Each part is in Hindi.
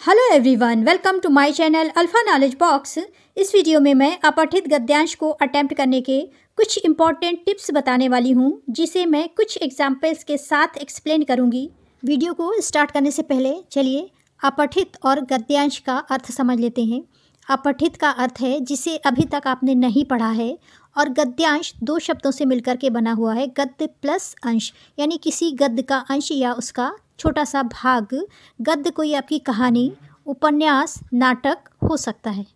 Hello everyone, welcome to my channel alpha knowledge box. इस वीडियो में मैं अपठित गद्यांश को अटेम्प्ट करने के कुछ इंपॉर्टेंट टिप्स बताने वाली हूं, जिसे मैं कुछ एग्जाम्पल्स के साथ एक्सप्लेन करूंगी। वीडियो को स्टार्ट करने से पहले चलिए अपठित और गद्यांश का अर्थ समझ लेते हैं। अपठित का अर्थ है जिसे अभी तक आपने नहीं पढ़ा है, और गद्यांश दो शब्दों से मिलकर के बना हुआ है, गद्य प्लस अंश, यानी किसी गद्य का अंश या उसका छोटा सा भाग। गद्य कोई आपकी कहानी, उपन्यास, नाटक हो सकता है।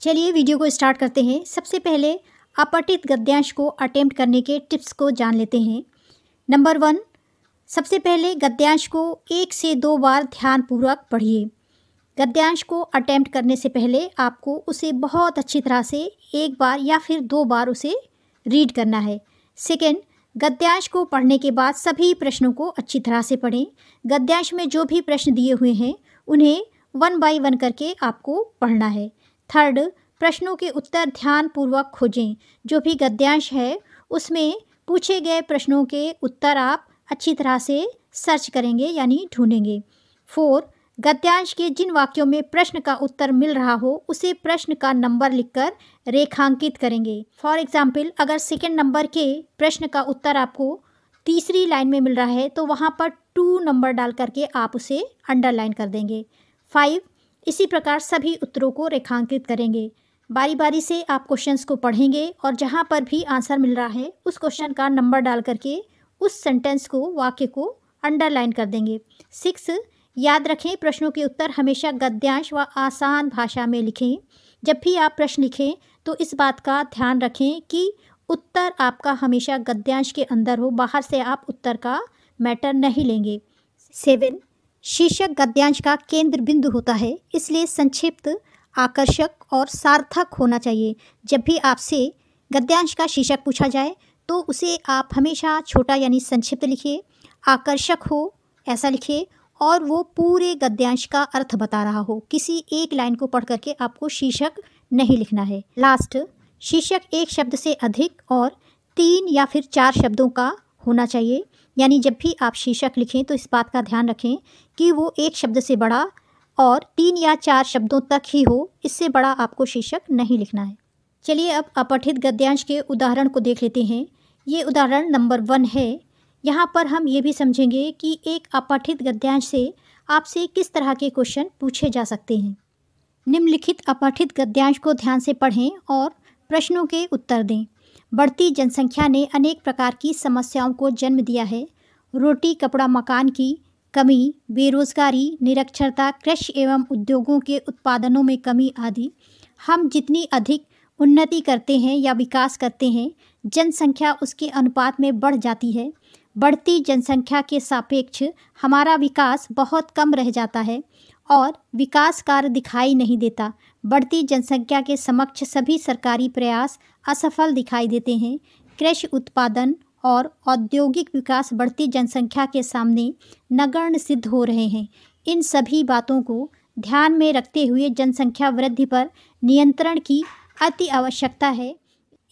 चलिए वीडियो को स्टार्ट करते हैं। सबसे पहले अपठित गद्यांश को अटेम्प्ट करने के टिप्स को जान लेते हैं। नंबर 1, सबसे पहले गद्यांश को 1 से 2 बार ध्यानपूर्वक पढ़िए। गद्यांश को अटेम्प्ट करने से पहले आपको उसे बहुत अच्छी तरह से 1 बार या फिर 2 बार उसे रीड करना है। सेकेंड, गद्यांश को पढ़ने के बाद सभी प्रश्नों को अच्छी तरह से पढ़ें। गद्यांश में जो भी प्रश्न दिए हुए हैं उन्हें 1 बाय 1 करके आपको पढ़ना है। थर्ड, प्रश्नों के उत्तर ध्यानपूर्वक खोजें। जो भी गद्यांश है उसमें पूछे गए प्रश्नों के उत्तर आप अच्छी तरह से सर्च करेंगे, यानी ढूंढेंगे। 4, गद्यांश के जिन वाक्यों में प्रश्न का उत्तर मिल रहा हो उसे प्रश्न का नंबर लिखकर रेखांकित करेंगे। फॉर एग्जाम्पल, अगर सेकेंड नंबर के प्रश्न का उत्तर आपको तीसरी लाइन में मिल रहा है तो वहाँ पर 2 नंबर डाल करके आप उसे अंडरलाइन कर देंगे। 5, इसी प्रकार सभी उत्तरों को रेखांकित करेंगे। बारी बारी से आप क्वेश्चंस को पढ़ेंगे और जहाँ पर भी आंसर मिल रहा है उस क्वेश्चन का नंबर डाल करके उस सेंटेंस को, वाक्य को अंडरलाइन कर देंगे। 6, याद रखें, प्रश्नों के उत्तर हमेशा गद्यांश व आसान भाषा में लिखें। जब भी आप प्रश्न लिखें तो इस बात का ध्यान रखें कि उत्तर आपका हमेशा गद्यांश के अंदर हो, बाहर से आप उत्तर का मैटर नहीं लेंगे। 7, शीर्षक गद्यांश का केंद्र बिंदु होता है, इसलिए संक्षिप्त, आकर्षक और सार्थक होना चाहिए। जब भी आपसे गद्यांश का शीर्षक पूछा जाए तो उसे आप हमेशा छोटा यानी संक्षिप्त लिखिए, आकर्षक हो ऐसा लिखिए, और वो पूरे गद्यांश का अर्थ बता रहा हो। किसी एक लाइन को पढ़ करके आपको शीर्षक नहीं लिखना है। लास्ट, शीर्षक एक शब्द से अधिक और 3 या फिर 4 शब्दों का होना चाहिए। यानी जब भी आप शीर्षक लिखें तो इस बात का ध्यान रखें कि वो एक शब्द से बड़ा और 3 या 4 शब्दों तक ही हो, इससे बड़ा आपको शीर्षक नहीं लिखना है। चलिए अब अपठित गद्यांश के उदाहरण को देख लेते हैं। ये उदाहरण नंबर 1 है। यहाँ पर हम ये भी समझेंगे कि एक अपठित गद्यांश से आपसे किस तरह के क्वेश्चन पूछे जा सकते हैं। निम्नलिखित अपठित गद्यांश को ध्यान से पढ़ें और प्रश्नों के उत्तर दें। बढ़ती जनसंख्या ने अनेक प्रकार की समस्याओं को जन्म दिया है। रोटी, कपड़ा, मकान की कमी, बेरोजगारी, निरक्षरता, कृषि एवं उद्योगों के उत्पादनों में कमी आदि। हम जितनी अधिक उन्नति करते हैं या विकास करते हैं, जनसंख्या उसके अनुपात में बढ़ जाती है। बढ़ती जनसंख्या के सापेक्ष हमारा विकास बहुत कम रह जाता है और विकास कार्य दिखाई नहीं देता। बढ़ती जनसंख्या के समक्ष सभी सरकारी प्रयास असफल दिखाई देते हैं। कृषि उत्पादन और औद्योगिक विकास बढ़ती जनसंख्या के सामने नगण्य सिद्ध हो रहे हैं। इन सभी बातों को ध्यान में रखते हुए जनसंख्या वृद्धि पर नियंत्रण की अति आवश्यकता है।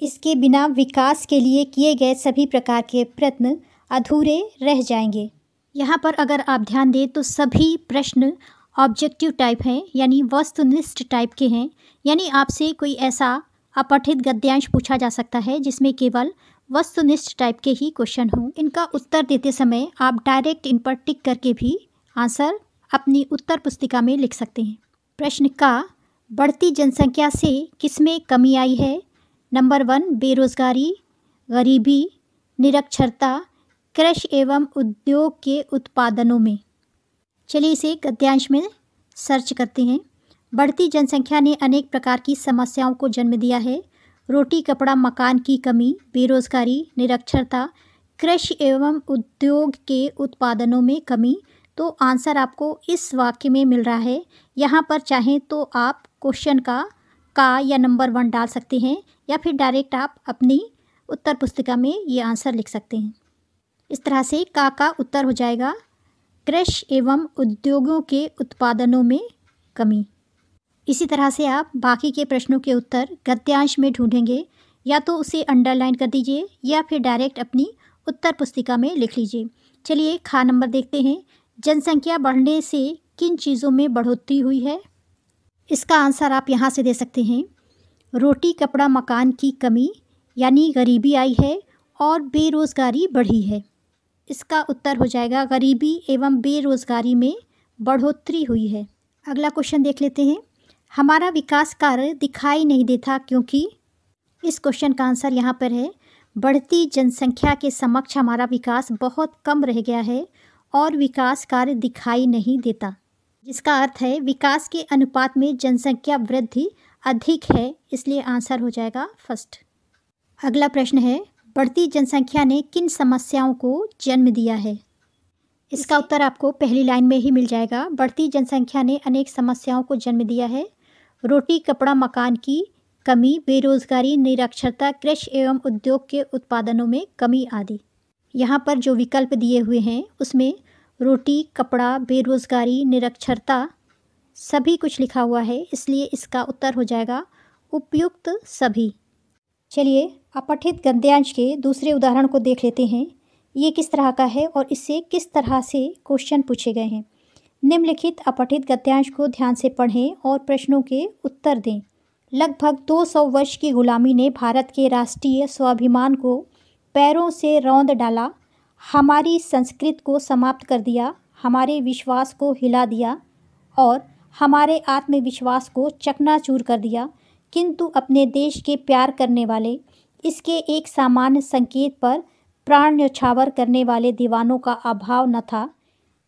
इसके बिना विकास के लिए किए गए सभी प्रकार के प्रयत्न अधूरे रह जाएंगे। यहाँ पर अगर आप ध्यान दें तो सभी प्रश्न ऑब्जेक्टिव टाइप हैं, यानी वस्तुनिष्ठ टाइप के हैं। यानी आपसे कोई ऐसा अपठित गद्यांश पूछा जा सकता है जिसमें केवल वस्तुनिष्ठ टाइप के ही क्वेश्चन हों। इनका उत्तर देते समय आप डायरेक्ट इन पर टिक करके भी आंसर अपनी उत्तर पुस्तिका में लिख सकते हैं। प्रश्न का, बढ़ती जनसंख्या से किसमें कमी आई है? नंबर 1, बेरोजगारी, गरीबी, निरक्षरता, कृषि एवं उद्योग के उत्पादनों में। चलिए इसे गद्यांश में सर्च करते हैं। बढ़ती जनसंख्या ने अनेक प्रकार की समस्याओं को जन्म दिया है। रोटी, कपड़ा, मकान की कमी, बेरोजगारी, निरक्षरता, कृषि एवं उद्योग के उत्पादनों में कमी। तो आंसर आपको इस वाक्य में मिल रहा है। यहाँ पर चाहें तो आप क्वेश्चन का या नंबर 1 डाल सकते हैं, या फिर डायरेक्ट आप अपनी उत्तर पुस्तिका में ये आंसर लिख सकते हैं। इस तरह से का उत्तर हो जाएगा कृषि एवं उद्योगों के उत्पादनों में कमी। इसी तरह से आप बाकी के प्रश्नों के उत्तर गद्यांश में ढूंढेंगे, या तो उसे अंडरलाइन कर दीजिए या फिर डायरेक्ट अपनी उत्तर पुस्तिका में लिख लीजिए। चलिए खा नंबर देखते हैं। जनसंख्या बढ़ने से किन चीज़ों में बढ़ोतरी हुई है? इसका आंसर आप यहाँ से दे सकते हैं। रोटी कपड़ा मकान की कमी यानी गरीबी आई है और बेरोज़गारी बढ़ी है। इसका उत्तर हो जाएगा गरीबी एवं बेरोज़गारी में बढ़ोतरी हुई है। अगला क्वेश्चन देख लेते हैं। हमारा विकास कार्य दिखाई नहीं देता क्योंकि इस क्वेश्चन का आंसर यहाँ पर है बढ़ती जनसंख्या के समक्ष हमारा विकास बहुत कम रह गया है और विकास कार्य दिखाई नहीं देता, जिसका अर्थ है विकास के अनुपात में जनसंख्या वृद्धि अधिक है, इसलिए आंसर हो जाएगा फर्स्ट। अगला प्रश्न है बढ़ती जनसंख्या ने किन समस्याओं को जन्म दिया है? इसका उत्तर आपको पहली लाइन में ही मिल जाएगा। बढ़ती जनसंख्या ने अनेक समस्याओं को जन्म दिया है। रोटी कपड़ा मकान की कमी, बेरोजगारी, निरक्षरता, कृषि एवं उद्योग के उत्पादनों में कमी आदि। यहाँ पर जो विकल्प दिए हुए हैं उसमें रोटी कपड़ा, बेरोजगारी, निरक्षरता सभी कुछ लिखा हुआ है, इसलिए इसका उत्तर हो जाएगा उपयुक्त सभी। चलिए अपठित गद्यांश के दूसरे उदाहरण को देख लेते हैं। ये किस तरह का है और इससे किस तरह से क्वेश्चन पूछे गए हैं। निम्नलिखित अपठित गद्यांश को ध्यान से पढ़ें और प्रश्नों के उत्तर दें। लगभग 200 वर्ष की गुलामी ने भारत के राष्ट्रीय स्वाभिमान को पैरों से रौंद डाला, हमारी संस्कृति को समाप्त कर दिया, हमारे विश्वास को हिला दिया और हमारे आत्मविश्वास को चकनाचूर कर दिया। किंतु अपने देश के प्यार करने वाले, इसके एक सामान्य संकेत पर प्राण न्यौछावर करने वाले दीवानों का अभाव न था।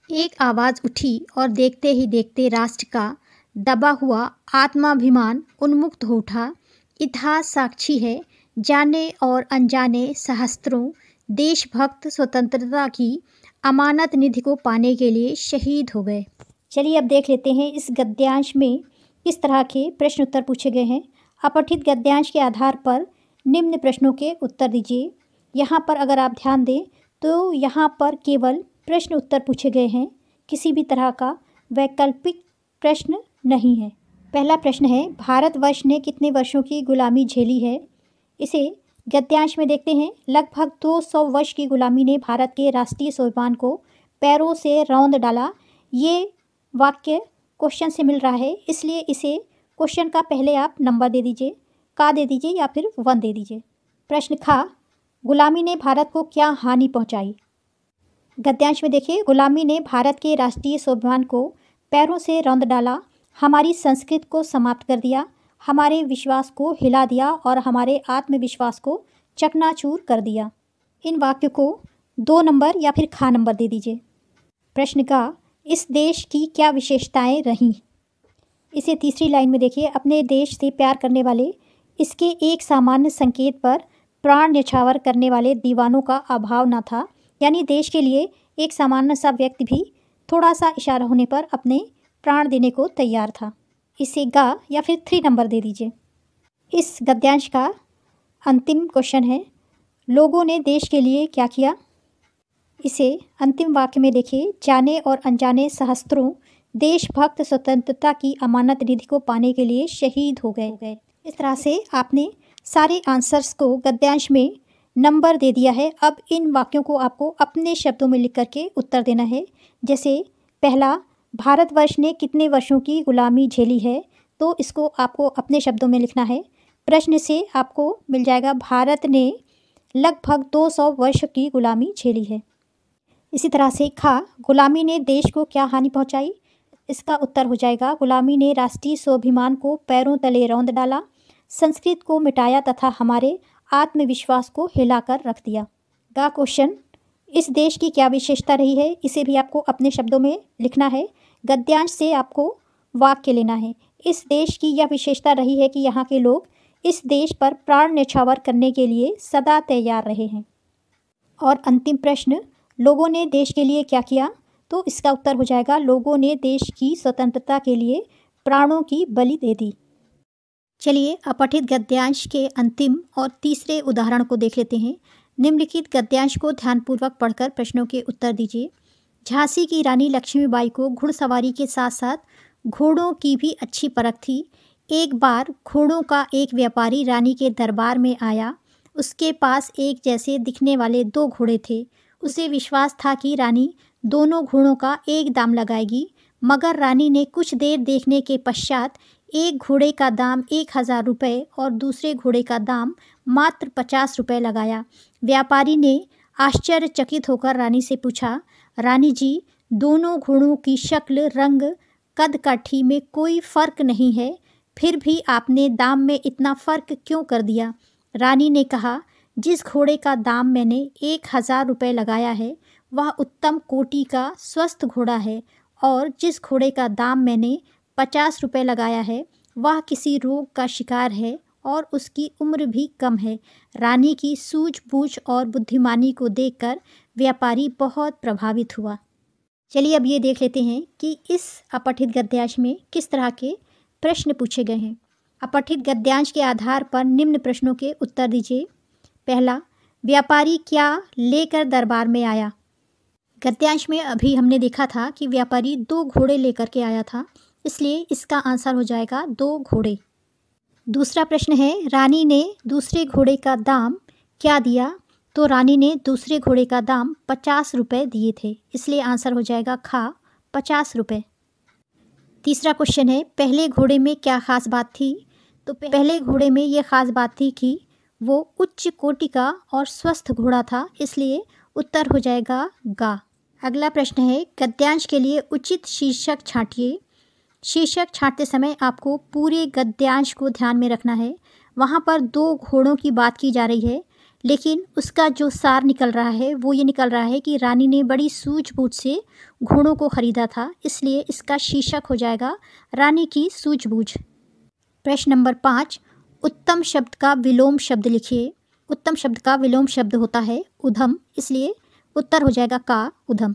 एक आवाज़ उठी और देखते ही देखते राष्ट्र का दबा हुआ आत्माभिमान उन्मुक्त हो उठा। इतिहास साक्षी है, जाने और अनजाने सहस्त्रों देशभक्त स्वतंत्रता की अमानत निधि को पाने के लिए शहीद हो गए। चलिए अब देख लेते हैं इस गद्यांश में किस तरह के प्रश्न उत्तर पूछे गए हैं। अपठित गद्यांश के आधार पर निम्न प्रश्नों के उत्तर दीजिए। यहाँ पर अगर आप ध्यान दें तो यहाँ पर केवल प्रश्न उत्तर पूछे गए हैं, किसी भी तरह का वैकल्पिक प्रश्न नहीं है। पहला प्रश्न है भारतवर्ष ने कितने वर्षों की गुलामी झेली है? इसे गद्यांश में देखते हैं। लगभग 200 वर्ष की गुलामी ने भारत के राष्ट्रीय स्वाभिमान को पैरों से रौंद डाला। ये वाक्य क्वेश्चन से मिल रहा है, इसलिए इसे क्वेश्चन का पहले आप नंबर दे दीजिए, का दे दीजिए या फिर 1 दे दीजिए। प्रश्न खा गुलामी ने भारत को क्या हानि पहुंचाई? गद्यांश में देखिए गुलामी ने भारत के राष्ट्रीय स्वाभिमान को पैरों से रौंद डाला, हमारी संस्कृति को समाप्त कर दिया, हमारे विश्वास को हिला दिया और हमारे आत्मविश्वास को चकनाचूर कर दिया। इन वाक्यों को 2 नंबर या फिर खा नंबर दे दीजिए। प्रश्न का इस देश की क्या विशेषताएं रहीं? इसे तीसरी लाइन में देखिए। अपने देश से प्यार करने वाले, इसके एक सामान्य संकेत पर प्राण न्यौछावर करने वाले दीवानों का अभाव न था, यानी देश के लिए एक सामान्य सा व्यक्ति भी थोड़ा सा इशारा होने पर अपने प्राण देने को तैयार था। इसे गा या फिर 3 नंबर दे दीजिए। इस गद्यांश का अंतिम क्वेश्चन है लोगों ने देश के लिए क्या किया? इसे अंतिम वाक्य में देखिए जाने और अनजाने सहस्त्रों देशभक्त स्वतंत्रता की अमानत निधि को पाने के लिए शहीद हो गए। इस तरह से आपने सारे आंसर्स को गद्यांश में नंबर दे दिया है। अब इन वाक्यों को आपको अपने शब्दों में लिख करके उत्तर देना है। जैसे पहला भारतवर्ष ने कितने वर्षों की गुलामी झेली है, तो इसको आपको अपने शब्दों में लिखना है। प्रश्न से आपको मिल जाएगा भारत ने लगभग 200 वर्ष की गुलामी झेली है। इसी तरह से खा गुलामी ने देश को क्या हानि पहुंचाई? इसका उत्तर हो जाएगा गुलामी ने राष्ट्रीय स्वाभिमान को पैरों तले रौंद डाला, संस्कृत को मिटाया तथा हमारे आत्मविश्वास को हिलाकर रख दिया। गा क्वेश्चन इस देश की क्या विशेषता रही है? इसे भी आपको अपने शब्दों में लिखना है। गद्यांश से आपको वाक्य लेना है। इस देश की यह विशेषता रही है कि यहाँ के लोग इस देश पर प्राण न्यौछावर करने के लिए सदा तैयार रहे हैं। और अंतिम प्रश्न लोगों ने देश के लिए क्या किया? तो इसका उत्तर हो जाएगा लोगों ने देश की स्वतंत्रता के लिए प्राणों की बलि दे दी। चलिए अपठित गद्यांश के अंतिम और तीसरे उदाहरण को देख लेते हैं। निम्नलिखित गद्यांश को ध्यानपूर्वक पढ़कर प्रश्नों के उत्तर दीजिए। झांसी की रानी लक्ष्मीबाई को घुड़सवारी के साथ साथ घोड़ों की भी अच्छी परख थी। एक बार घोड़ों का एक व्यापारी रानी के दरबार में आया। उसके पास एक जैसे दिखने वाले 2 घोड़े थे। उसे विश्वास था कि रानी दोनों घोड़ों का एक दाम लगाएगी, मगर रानी ने कुछ देर देखने के पश्चात एक घोड़े का दाम 1000 रुपये और दूसरे घोड़े का दाम मात्र 50 रुपये लगाया। व्यापारी ने आश्चर्यचकित होकर रानी से पूछा, रानी जी, दोनों घोड़ों की शक्ल, रंग, कद काठी में कोई फ़र्क नहीं है, फिर भी आपने दाम में इतना फ़र्क क्यों कर दिया? रानी ने कहा, जिस घोड़े का दाम मैंने 1000 रुपये लगाया है वह उत्तम कोटि का स्वस्थ घोड़ा है, और जिस घोड़े का दाम मैंने 50 रुपये लगाया है वह किसी रोग का शिकार है और उसकी उम्र भी कम है। रानी की सूझबूझ और बुद्धिमानी को देखकर व्यापारी बहुत प्रभावित हुआ। चलिए अब ये देख लेते हैं कि इस अपठित गद्यांश में किस तरह के प्रश्न पूछे गए हैं। अपठित गद्यांश के आधार पर निम्न प्रश्नों के उत्तर दीजिए। पहला, व्यापारी क्या लेकर दरबार में आया? गद्यांश में अभी हमने देखा था कि व्यापारी 2 घोड़े लेकर के आया था, इसलिए इसका आंसर हो जाएगा 2 घोड़े। दूसरा प्रश्न है, रानी ने दूसरे घोड़े का दाम क्या दिया? तो रानी ने दूसरे घोड़े का दाम 50 रुपये दिए थे, इसलिए आंसर हो जाएगा खा 50 रुपये। तीसरा क्वेश्चन है, पहले घोड़े में क्या ख़ास बात थी? तो पहले घोड़े में ये ख़ास बात थी कि वो उच्च कोटि का और स्वस्थ घोड़ा था, इसलिए उत्तर हो जाएगा गा। अगला प्रश्न है, गद्यांश के लिए उचित शीर्षक छांटिए। शीर्षक छांटते समय आपको पूरे गद्यांश को ध्यान में रखना है। वहाँ पर 2 घोड़ों की बात की जा रही है, लेकिन उसका जो सार निकल रहा है वो ये निकल रहा है कि रानी ने बड़ी सूझबूझ से घोड़ों को ख़रीदा था, इसलिए इसका शीर्षक हो जाएगा रानी की सूझबूझ। प्रश्न नंबर 5, उत्तम शब्द का विलोम शब्द लिखिए। उत्तम शब्द का विलोम शब्द होता है उधम, इसलिए उत्तर हो जाएगा का उधम।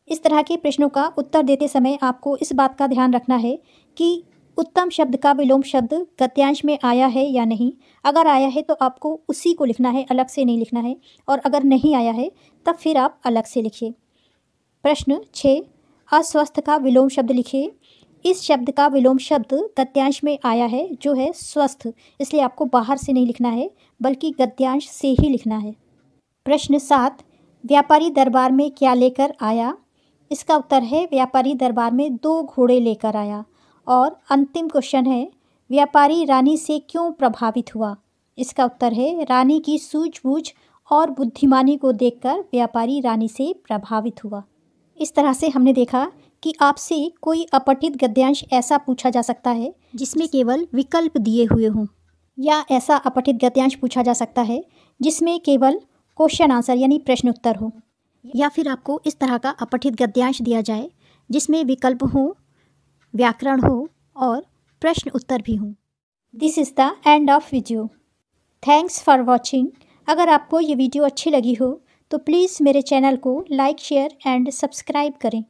इस तरह के प्रश्नों का उत्तर देते समय आपको इस बात का ध्यान रखना है कि उत्तम शब्द का विलोम शब्द गद्यांश में आया है या नहीं। अगर आया है तो आपको उसी को लिखना है, अलग से नहीं लिखना है, और अगर नहीं आया है तब फिर आप अलग से लिखिए। प्रश्न 6, अस्वस्थ का विलोम शब्द लिखिए। इस शब्द का विलोम शब्द गद्यांश में आया है जो है स्वस्थ, इसलिए आपको बाहर से नहीं लिखना है बल्कि गद्यांश से ही लिखना है। प्रश्न 7, व्यापारी दरबार में क्या लेकर आया? इसका उत्तर है व्यापारी दरबार में 2 घोड़े लेकर आया। और अंतिम क्वेश्चन है, व्यापारी रानी से क्यों प्रभावित हुआ? इसका उत्तर है रानी की सूझबूझ और बुद्धिमानी को देखकर व्यापारी रानी से प्रभावित हुआ। इस तरह से हमने देखा कि आपसे कोई अपठित गद्यांश ऐसा पूछा जा सकता है जिसमें केवल विकल्प दिए हुए हों, या ऐसा अपठित गद्यांश पूछा जा सकता है जिसमें केवल क्वेश्चन आंसर यानी प्रश्न उत्तर हो, या फिर आपको इस तरह का अपठित गद्यांश दिया जाए जिसमें विकल्प हो, व्याकरण हो और प्रश्न उत्तर भी हो। This is the end of video. Thanks for watching. अगर आपको ये वीडियो अच्छी लगी हो तो प्लीज़ मेरे चैनल को लाइक, शेयर एंड सब्सक्राइब करें।